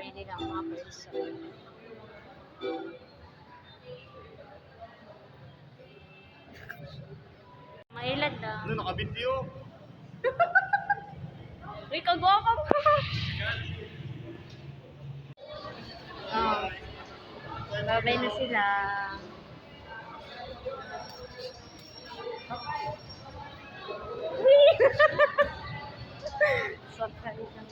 bahay nila ang mga person. Mailan na. Ano, naka-video? Uy, kagawa ka mo. Oh. Babay na sila. Uy! Sorry lang.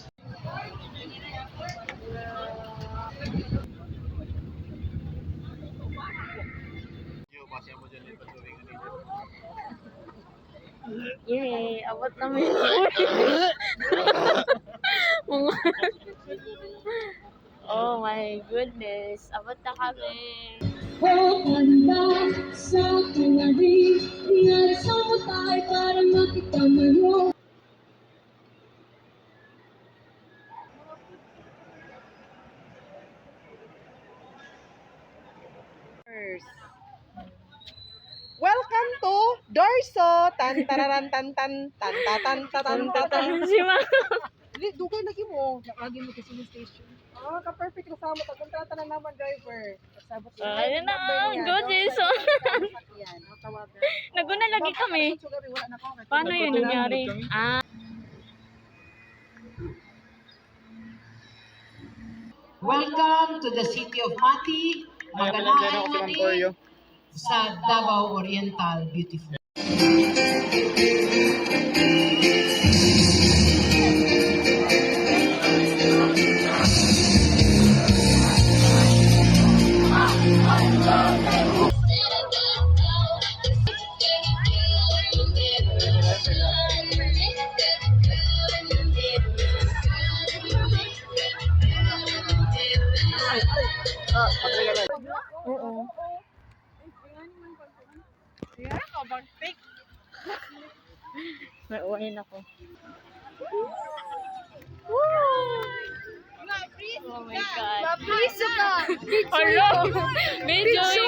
Yo, pasya mo dyan yung patuloy kanina. Yay! Abot namin. Oh my goodness. Abot na kami. Handa sa tuwari, inasama tayo para makita mo yun. Welcome to Dorso. Tan tararan tan tan tan tan tan tan tan. Si Ma. Dili dugay lagi mo. Lagi mo kasi yung station. Oh, ka-perfect kasama mo. Kontrata na naman driver. Sabot na. Ayun na ang good Jason. Yan, tawagan. Naguna lagi kami. Paano yun nangyari? Ah. Welcome to the city of Mati, Maganahan Mani, sa Davao Oriental, beautiful. Oo. May uwain ako. Oh my God. Mapriso ka. Hello! Medyo.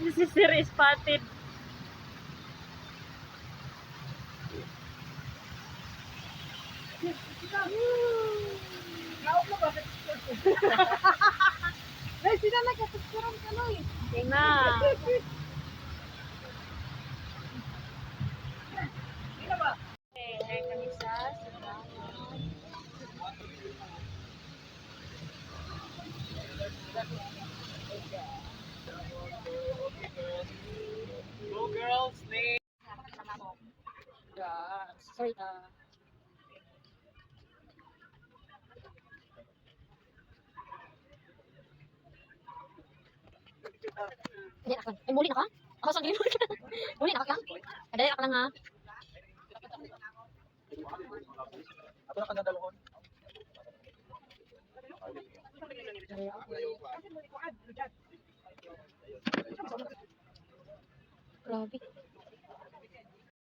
This is very spotted. Dahil sila nagkapagkuran ka no eh. Tina. Okay, ngayon kami sa Go girls, stay! sorry, Hindi na ka. Ay, muli na ka? Ako sa glimod ka. Muli na ka? Kadali ka lang ha. Ako na ka na dalawon.